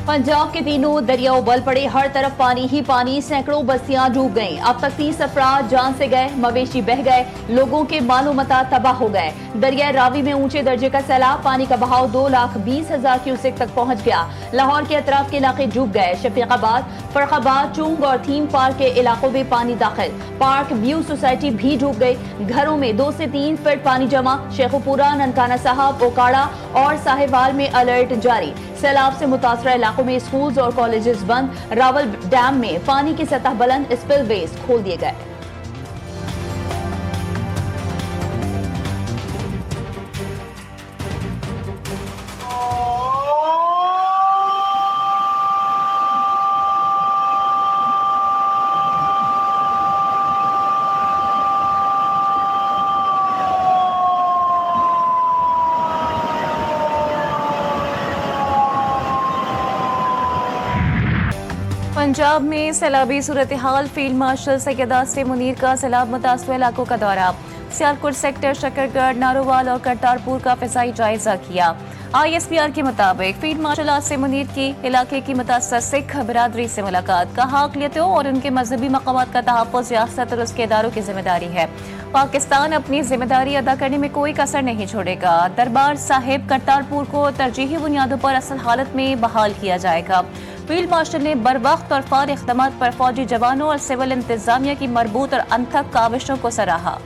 पंजाब के तीनों दरियाओं बल पड़े, हर तरफ पानी ही पानी, सैकड़ों बस्तियां डूब गईं। अब तक 30 अफराद जान से गए, मवेशी बह गए, लोगों के मालो मता तबाह हो गए। दरिया रावी में ऊंचे दर्जे का सैलाब, पानी का बहाव 2,20,000 क्यूसेक तक पहुंच गया। लाहौर के अतराफ के इलाके डूब गए। शफीकाबाद, फरखाबाद, चुंग और थीम पार्क के इलाकों में पानी दाखिल। पार्क व्यू सोसाइटी भी डूब गई। घरों में 2 से 3 फीट पानी जमा। शेखुपुरा, ननकाना साहब, ओकाड़ा और साहिवाल में अलर्ट जारी। सैलाब से मुतासरा इलाकों में स्कूल्स और कॉलेजेस बंद। रावल डैम में पानी की सतह बुलंद, स्पिलवेज खोल दिए गए। पंजाब में सैलाबी सूरत हाल, फील्ड मार्शल सैयद आसिम मुनीर का सैलाब मुतासर इलाकों का दौरा। सियालकोट सेक्टर, शकरगढ़, नारोवाल और करतारपुर का फिजाई जायजा किया। ISPR के मुताबिक फील्ड मार्शल आसिम मुनीर की इलाके की मुतासर सिख बिरादरी से मुलाकात। कहा, अक़लियतों और उनके मजहबी मकामात का तहफ़्फ़ुज़ रियासत और उसके इदारों की जिम्मेदारी है। पाकिस्तान अपनी जिम्मेदारी अदा करने में कोई कसर नहीं छोड़ेगा। दरबार साहिब करतारपुर को तरजीही बुनियादों पर असल हालत में बहाल किया जाएगा। फील्ड मार्शल ने बरवक्त और फार इक़दामात पर फौजी जवानों और सिविल इंतजामिया की मरबूत और अनथक काविशों को सराहा।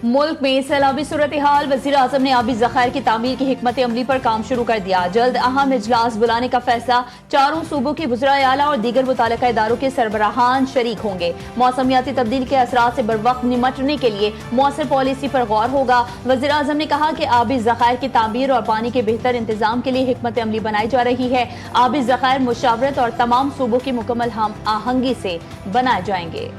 मुल्क में सैलाबी सूरत हाल, वज़ीर आज़म ने आबी ज़ख़ायर की तामीर की हिकमत अमली पर काम शुरू कर दिया। जल्द अहम इजलास बुलाने का फैसला। चारों सूबों के वज़रा आला और दीगर मुताल्लिक़ा इदारों के सरबराहान शरीक होंगे। मौसमियाती तब्दीली के असरात से बरवक्त निमटने के लिए मौसर पॉलिसी पर गौर होगा। वज़ीर आज़म ने कहा कि आबी ज़ख़ायर की तामीर और पानी के बेहतर इंतजाम के लिए हिकमत अमली बनाई जा रही है। आबी ज़ख़ायर मुशावरत और तमाम सूबों की मुकम्मल हम आहंगी से बनाए जाएंगे।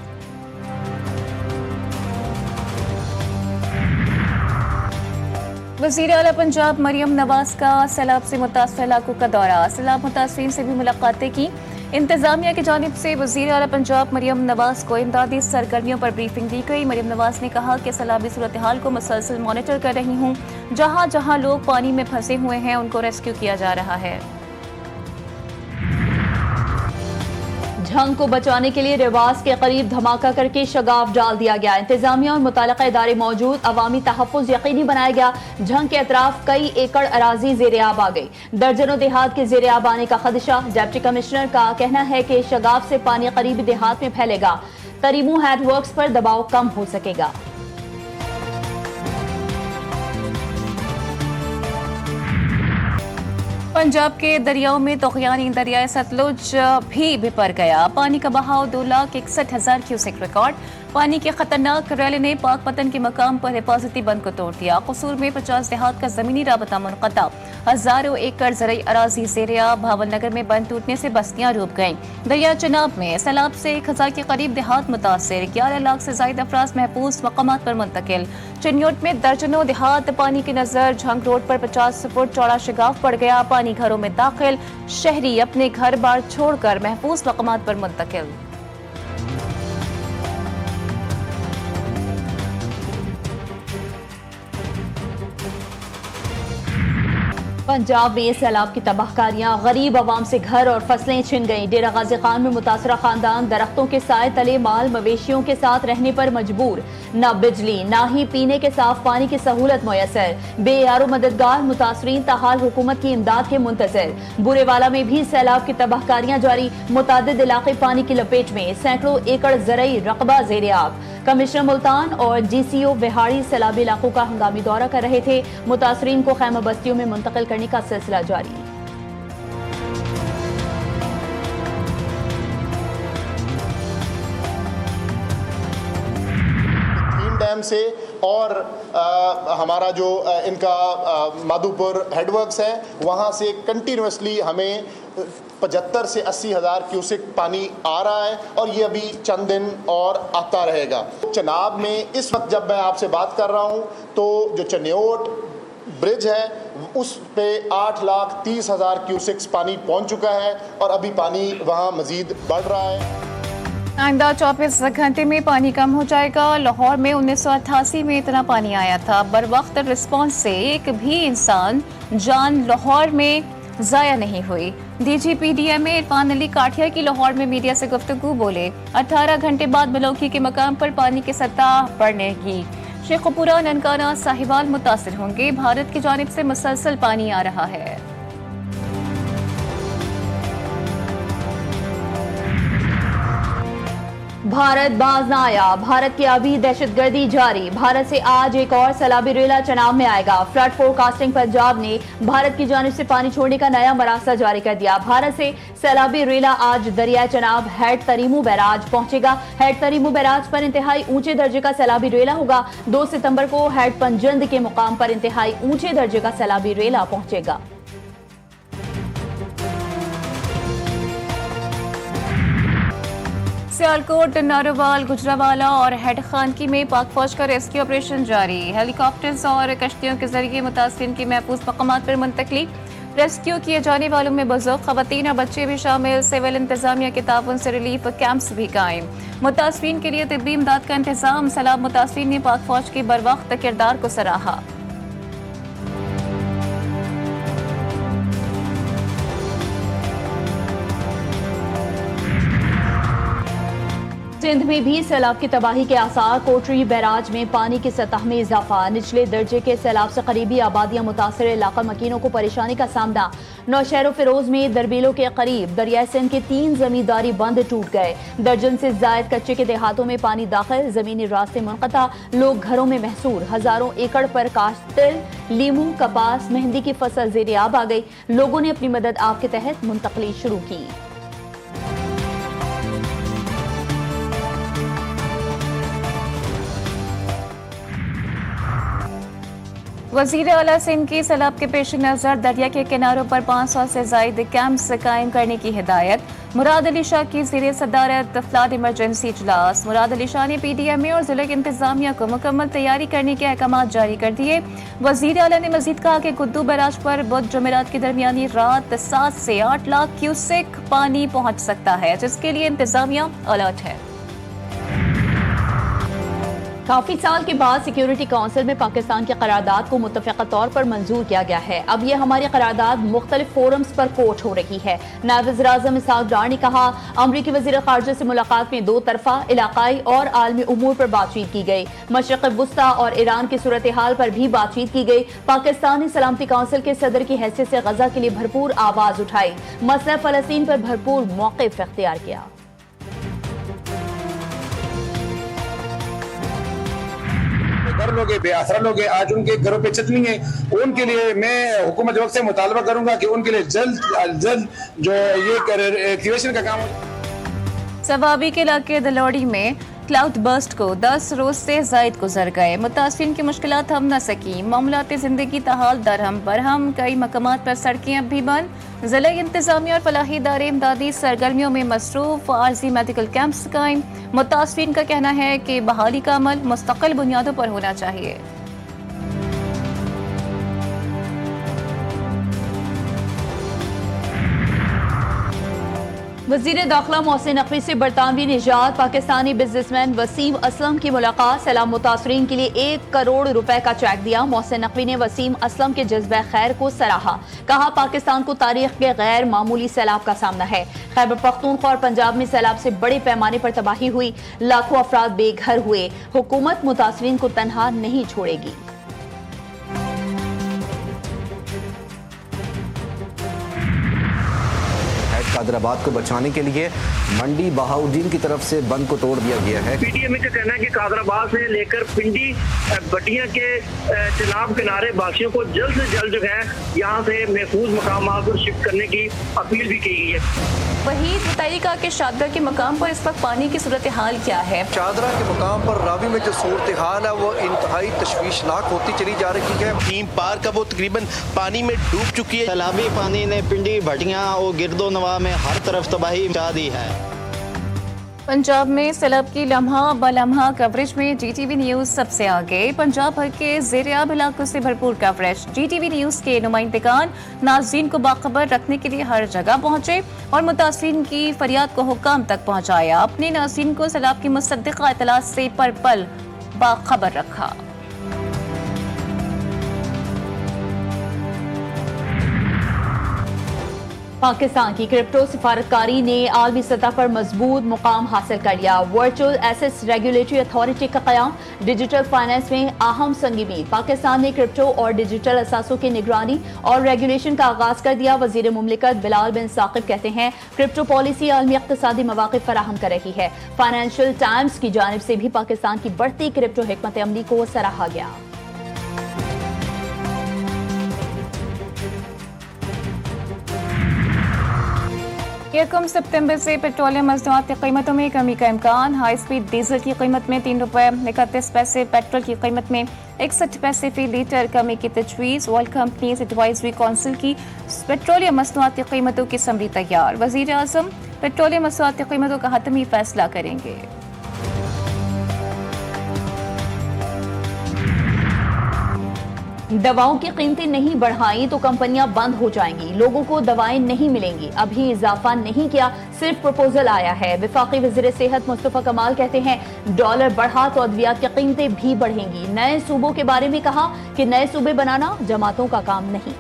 वज़ीर आला पंजाब मरियम नवाज का सैलाब से मुतासर इलाकों का दौरा। सैलाब मुतासरीन से भी मुलाकातें की। इंतजामिया की जानिब से वज़ीर आला पंजाब मरियम नवाज को इमदादी सरगर्मियों पर ब्रीफिंग दी गई। मरियम नवाज ने कहा कि सैलाबी सूरत हाल को मुसलसल मॉनिटर कर रही हूँ। जहाँ जहाँ लोग पानी में फंसे हुए हैं उनको रेस्क्यू किया जा रहा है। झंग को बचाने के लिए रिवास के करीब धमाका करके शगाफ डाल दिया गया। इंतजामिया और मुताल्लिक़ा इदारे मौजूद, अवामी तहफ़्फ़ुज़ यकीनी बनाया गया। झंग के अतराफ कई एकड़ अराजी ज़ेर-ए-आब आ गई। दर्जनों देहात के ज़ेर-ए-आब आने का खदशा। डिप्टी कमिश्नर का कहना है कि शगाफ से पानी करीबी देहात में फैलेगा। तरीमू हेडवर्क्स पर दबाव कम हो सकेगा। पंजाब के दरियाओं में तोग़यानी दरियाए सतलुज भी बिपर गया। पानी का बहाव 2,61,000 क्यूसेक रिकॉर्ड। पानी के खतरनाक रैली ने पाकपतन के मकाम पर हिफाजती बंद को तोड़ दिया। कसूर में 50 देहात का जमीनी राबता मुनक़ता। हजारों एकड़ ज़रई अराजी ज़ेर-ए-आब। भावलनगर में बंद टूटने से बस्तियां डूब गईं। दरिया चनाब में सैलाब से 1,000 के करीब देहात मुतासर। 11 लाख से ज़ायद अफराद महफूज मकामात पर मुंतकिल। चिन्योट में दर्जनों देहात पानी की नजर। झंग रोड पर 50 फुट चौड़ा शगाफ पड़ गया। पानी घरों में दाखिल। शहरी अपने घर बार छोड़कर महफूज मकामात पर मुंतकिल। पंजाब में सैलाब की तबाहकारियां, गरीब आवाम से घर और फसलें छिन गईं। डेरा गाजी खान में मुतासरा खानदान दरख्तों के साए तले माल मवेशियों के साथ रहने पर मजबूर। न बिजली न ही पीने के साफ पानी की सहूलत मुयसर। बेयारो मददगार मुतासरीन ताहाल हुकूमत की इमदाद के मुंतजर। बुरेवाला में भी सैलाब की तबाहकारियां जारी। मुतादिद इलाके पानी की लपेट में। सैकड़ों एकड़ ज़रई रकबा ज़ेर-ए-आब। कमिश्नर मुल्तान और GCO बिहाड़ी सैलाबी इलाकों का हंगामी दौरा कर रहे थे। मुतासरीन को खैमा बस्तियों में मुंतकिल करने का सिलसिला जारी। डैम से और हमारा जो इनका माधोपुर हेडवर्क्स है वहाँ से कंटिन्यूसली हमें 75 से 80 हज़ार क्यूसेक पानी आ रहा है और ये अभी चंद दिन और आता रहेगा। चनाब में इस वक्त जब मैं आपसे बात कर रहा हूँ तो जो चन्योट ब्रिज है उस पे 8,30,000 क्यूसेक्स पानी पहुँच चुका है और अभी पानी वहाँ मज़ीद बढ़ रहा है। आइंदा 24 घंटे में पानी कम हो जाएगा। लाहौर में 1988 में इतना पानी आया था। बर वक्त रिस्पॉन्स से एक भी इंसान जान लाहौर में जाया नहीं हुई। DGPDMA इरफान अली काठिया की लाहौर में मीडिया से गुफ्तगू बोले, 18 घंटे बाद बलौकी के मकाम पर पानी की सतह बढ़ेगी। शेखुपुरा, ननकाना, साहिवाल मुतासिर होंगे। भारत की जानिब से मुसलसल पानी आ रहा है। भारत बाज न आया, भारत की अभी दहशतगर्दी जारी। भारत से आज एक और सैलाबी रेला चनाब में आएगा। फ्लड फोरकास्टिंग पंजाब ने भारत की जानिब से पानी छोड़ने का नया मरासला जारी कर दिया। भारत से सैलाबी रेला आज दरिया चनाब हेड तरीमू बैराज पहुंचेगा। हेड तरीमू बैराज पर इंतहाई ऊंचे दर्जे का सैलाबी रेला होगा। 2 सितंबर को हेड पंजंद के मुकाम पर इंतहाई ऊंचे दर्जे का सैलाबी रेला पहुंचेगा। सियालकोट, नारोवाल, गुजरावाला और हेड खानकी में पाक फौज का रेस्क्यू ऑपरेशन जारी। हेलीकॉप्टर्स और कश्तियों के जरिए मुतासिरीन की महफूज मकामात पर मुंतकली। रेस्क्यू किए जाने वालों में बुजुर्ग, खवातीन और बच्चे भी शामिल। सिविल इंतजामिया के ताउन से रिलीफ कैंप्स भी कायम। मुतासिरीन के लिए तिब्बी इमदाद का इंतजाम। सैलाब मुतासिरीन ने पाक फौज के बरवक्त किरदार को सराहा। सिंध में भी सैलाब की तबाही के आसार। कोटरी बैराज में पानी की सतह में इजाफा। निचले दर्जे के सैलाब से करीबी आबादियां मुतासर इलाका मकीनों को परेशानी का सामना। नौशहर फिरोज में दरबेलों के करीब दरिया सिंध के 3 जमींदारी बंद टूट गए। दर्जन से जायद कच्चे के देहातों में पानी दाखिल, जमीनी रास्ते मुनक़ता, लोग घरों में महसूर। हजारों एकड़ पर काश्त तिल, लीमू, कपास, मेहंदी की फसल ज़ेरे आब आ गई। लोगों ने अपनी मदद आप के तहत मुंतकली शुरू की। वज़ीर आला सिंध की सैलाब के पेश नज़र दरिया के किनारों पर 500 से ज़ायद कैंप्स कायम करने की हिदायत। मुराद अली शाह की ज़ेरे सदारत फ्लड इमरजेंसी इजलास। मुराद अली शाह ने PDMA और जिले की इंतजामिया को मुकम्मल तैयारी करने के अहकाम जारी कर दिए। वज़ीर आला ने मजीद कहा कि गुद्दू बैराज पर बुध जुमेरात की दरमियानी रात 7 से 8 लाख क्यूसेक पानी पहुँच सकता है, जिसके लिए इंतजामिया अलर्ट है। काफी साल के बाद सिक्योरिटी काउंसिल में पाकिस्तान की करारदाद को मुत्तफ़िक़ा तौर पर मंजूर किया गया है। अब ये हमारी करारदाद मुख्तलिफ फोरम्स पर कोट हो रही है। नायब वज़ीर-ए-आज़म इसहाक़ डार ने कहा, अमरीकी वज़ीर ख़ारिजा से मुलाकात में 2 तरफ़ा, इलाकाई और आलमी उमूर पर बातचीत की गई। मशरिक़ वुस्ता और ईरान की सूरत हाल पर भी बातचीत की गई। पाकिस्तान ने सलामती काउंसिल के सदर की हैसियत से गजा के लिए भरपूर आवाज़ उठाई। मसला फ़लस्तीन पर भरपूर मौक़िफ़ इख्तियार किया। लोग बेआसरा लोग आज उनके घरों पे छत नहीं है। उनके लिए मैं हुकूमत वक्त से मुतालबा करूंगा कि उनके लिए जल्द जो ये एक्टिवेशन का काम हो। सवाबी के इलाके दलौड़ी में क्लाउड बर्स्ट को 10 रोज से जायद गुजर गए। मुतासिरीन की मुश्किलात हम न सकी। मामलात जिंदगी तहाल दरहम बरहम। कई मकामात पर सड़कें अब भी बंद। जिला इंतजामिया और फलाही इदारे इमदादी सरगर्मियों में मसरूफ। आर्जी मेडिकल कैंप्स कायम। मुतासिरीन का कहना है कि बहाली का अमल मुस्तकिल बुनियादों पर होना चाहिए। वज़ीर दाखिला मोहसिन नकवी से बरतानवी निजात। पाकिस्तानी बिजनेसमैन वसीम असलम की मुलाकात। सैलाब मुतासरीन के लिए 1 करोड़ रुपए का चेक दिया। मोहसिन नकवी ने वसीम असलम के जज्बे खैर को सराहा। कहा, पाकिस्तान को तारीख के गैर मामूली सैलाब का सामना है। खैबर पख्तूनख्वा और पंजाब में सैलाब से बड़े पैमाने पर तबाही हुई। लाखों अफराद बेघर हुए। हुकूमत मुतासरीन को तनहा नहीं छोड़ेगी। कादराबाद को बचाने के लिए मंडी बहाउद्दीन की तरफ से बंद को तोड़ दिया गया है। PDMA का कहना है कि कादराबाद से लेकर पिंडी बटिया के चनाब किनारे वासियों को जल्द से जल्द जो है यहाँ से महफूज मकामात पर शिफ्ट करने की अपील भी की गई है। वहीद बताइएगा कि शादरा के मकाम पर इस वक्त पानी की सूरत हाल क्या है? शादरा के मकाम पर रावी में जो सूरत हाल है वो इंतहाई तशवीशनाक होती चली जा रही है। थीम पार्क वो तकरीबन पानी में डूब चुकी है। सैलाबी पानी ने पिंडी भटियां और गिरदो नवा में हर तरफ तबाही मचा दी है। पंजाब में सैलाब की लम्हा ब लम्हा कवरेज में जीटीवी न्यूज सबसे आगे। पंजाब भर के ज़ेर-ए-आब इलाकों से भरपूर कवरेज। जीटीवी न्यूज के नुमाइंदगान नाज़रीन को बाखबर रखने के लिए हर जगह पहुंचे और मुतासिरीन की फरियाद को हुक्काम तक पहुंचाया। अपने नाज़रीन को सैलाब की मुसद्दिक़ा इत्तलात से पल पल बाखबर रखा। पाकिस्तान की क्रिप्टो सिफारतकारी ने आलमी सतह पर मजबूत मुकाम हासिल कर लिया। वर्चुअल एसेट्स रेगुलेटरी अथॉरिटी का क़याम डिजिटल फाइनेंस में अहम संगीन। पाकिस्तान ने क्रिप्टो और डिजिटल असासों की निगरानी और रेगुलेशन का आगाज कर दिया। वजीर मुमलिकत बिलाल बिन साकिब कहते हैं क्रिप्टो पॉलिसी आलमी इक़्तिसादी मौक़िफ़ फराहम कर रही है। फाइनेंशियल टाइम्स की जानिब से भी पाकिस्तान की बढ़ती क्रिप्टो हिकमत अमली को सराहा गया। 1 सितंबर से पेट्रोलियम मसनूआत की कीमतों में कमी का इम्कान। हाई स्पीड डीजल की कीमत में ₹3.31, पेट्रोल की कीमत में 61 पैसे फी लीटर कमी की तजवीज़। ऑयल कंपनीज एडवाइजरी काउंसिल की पेट्रोलियम मसनूआत की कीमतों की समरी तैयार। वज़ीर आज़म पेट्रोलियम मसनूआत की कीमतों का हतमी फैसला करेंगे। दवाओं की कीमतें नहीं बढ़ाई तो कंपनियां बंद हो जाएंगी। लोगों को दवाएं नहीं मिलेंगी। अभी इजाफा नहीं किया, सिर्फ प्रपोजल आया है। वफाकी वज़ीर सेहत मुस्तफ़ा कमाल कहते हैं डॉलर बढ़ा तो अद्वियात की कीमतें भी बढ़ेंगी। नए सूबों के बारे में कहा कि नए सूबे बनाना जमातों का काम नहीं।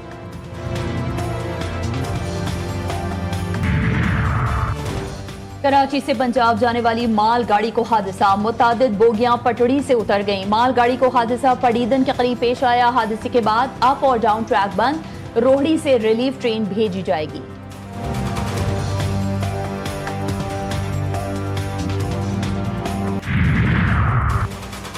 कराची से पंजाब जाने वाली माल गाड़ी को हादसा। मुतादिद बोगियां पटड़ी से उतर गईं। माल गाड़ी को हादसा पड़ीदन के करीब पेश आया। हादसे के बाद अप और डाउन ट्रैक बंद। रोहड़ी से रिलीफ ट्रेन भेजी जाएगी।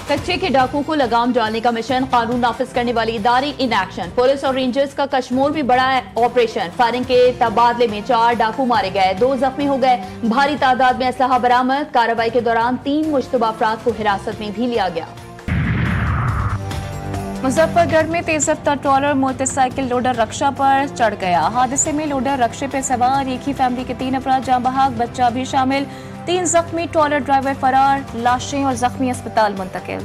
कच्चे के डाकुओं को लगाम डालने का मिशन। कानून नाफिज करने वाले इदारे इन एक्शन। पुलिस और रेंजर्स का कश्मीर में बड़ा ऑपरेशन। फायरिंग के तबादले में 4 डाकू मारे गए, 2 जख्मी हो गए। भारी तादाद में असलहा बरामद। कार्रवाई के दौरान 3 मुश्तबा अफराद को हिरासत में भी लिया गया। मुजफ्फरगढ़ में तेज रफ्तार ट्रॉलर मोटरसाइकिल लोडर रक्षा पर चढ़ गया। हादसे में लोडर रक्षे पर सवार एक ही फैमिली के 3 अफराद जाँ बहक, बच्चा भी शामिल। 3 जख्मी, ट्रॉलर ड्राइवर फरार। लाशें और जख्मी अस्पताल मुंतकिल।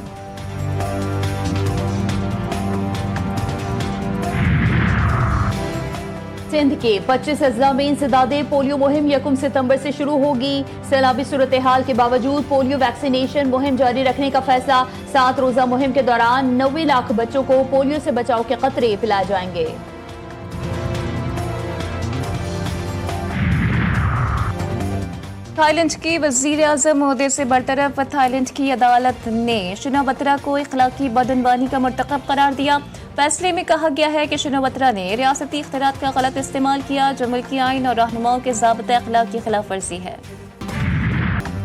सिंध के 25 अजला में इंसदादे पोलियो मुहिम 1 सितंबर से शुरू होगी। सैलाबी सूरत हाल के बावजूद पोलियो वैक्सीनेशन मुहिम जारी रखने का फैसला। 7 रोजा मुहिम के दौरान 90 लाख बच्चों को पोलियो से बचाव के कतरे पिलाए जाएंगे। थाईलैंड की वजीर आजम ओहदे से बरतरफ। थाईलैंड की अदालत ने शिनो बत्रा को इखलाकी बदअनवानी का मुर्तकब करार दिया। फैसले में कहा गया है कि शिनो बत्रा ने रियासती इख्तियारात का गलत इस्तेमाल किया, जो मुल्की आइन और रहनुमाओं के ज़ाब्ते अखलाक की खिलाफ वर्जी है।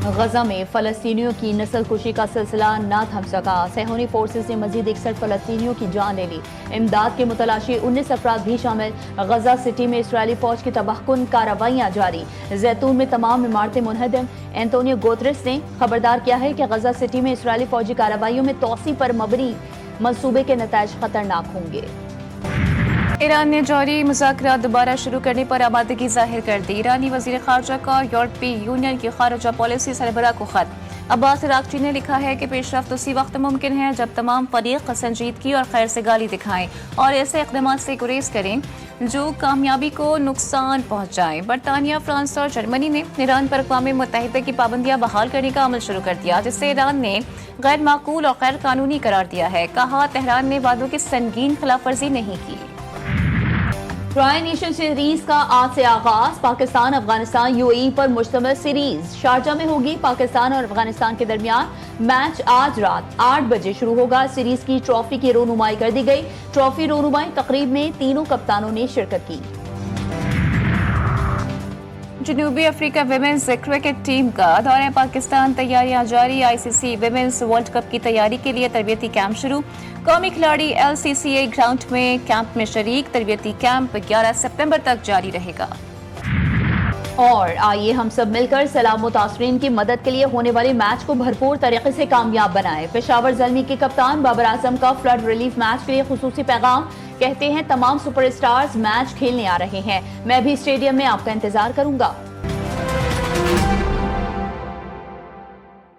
गजा में फलस्तीनियों की नस्लकुशी का सिलसिला न थम सका। सेहूनी फोर्सेस ने मजीद 61 फलस्तीनियों की जान ले ली। इमदाद के मुतलाशी 19 अफराद भी शामिल। गजा सिटी में इसराइली फौज की तबाहकुन कार्रवाइयाँ जारी। जैतून में तमाम इमारतें मुनहदम। एंटोनियो गुतेरेस ने खबरदार किया है कि गजा सिटी में इसराइली फौजी कार्रवाइयों में तोसी पर मबनी मंसूबे के नताइज खतरनाक होंगे। ईरान ने जौहरी मुज़ाकरात दोबारा शुरू करने पर आमादगी जाहिर कर दी। ईरानी वज़ीर ख़ारजा का यूरोपीय यूनियन की खारजा पॉलिसी सरबराह को खत। अब्बास इराक़ची ने लिखा है कि पेशरफ्त उसी वक्त मुमकिन है जब तमाम फरीक संजीदगी और खैर से गाली दिखाएं और ऐसे इक़दाम से गुरेज करें जो कामयाबी को नुकसान पहुँचाएं। बरतानिया, फ्रांस और जर्मनी ने ईरान पर अक़वाम मुत्तहिदा की पाबंदियाँ बहाल करने का अमल शुरू कर दिया, जिससे ईरान ने गैर माकूल और गैर कानूनी करार दिया है। कहा तेहरान ने वादों की संगीन खिलाफ वर्जी नहीं की। ट्राई नेशन सीरीज का आज से आगाज। पाकिस्तान अफगानिस्तान यूएई पर मुश्तमिल सीरीज शारजा में होगी। पाकिस्तान और अफगानिस्तान के दरमियान मैच आज रात 8 बजे शुरू होगा। सीरीज की ट्रॉफी की रोनुमाई कर दी गई। ट्रॉफी रोनुमाई तकरीब में तीनों कप्तानों ने शिरकत की। जनूबी अफ्रीका विमेंस क्रिकेट टीम का दौरे पाकिस्तान, तैयारियां जारी। आईसीसी विमेंस वर्ल्ड कप की तैयारी के लिए तरबियती कैंप शुरू। कौमी खिलाड़ी LCCA ग्राउंड में कैंप में शरीक। तरबियती कैंप 11 सितंबर तक जारी रहेगा। और आइए हम सब मिलकर सैलाब मुतासरीन की मदद के लिए होने वाले मैच को भरपूर तरीके से कामयाब बनाएं। पेशावर ज़ल्मी के कप्तान बाबर आजम का फ्लड रिलीफ मैच के लिए खुसूसी पैगाम। कहते हैं तमाम सुपरस्टार्स मैच खेलने आ रहे हैं। मैं भी स्टेडियम में आपका इंतजार करूंगा।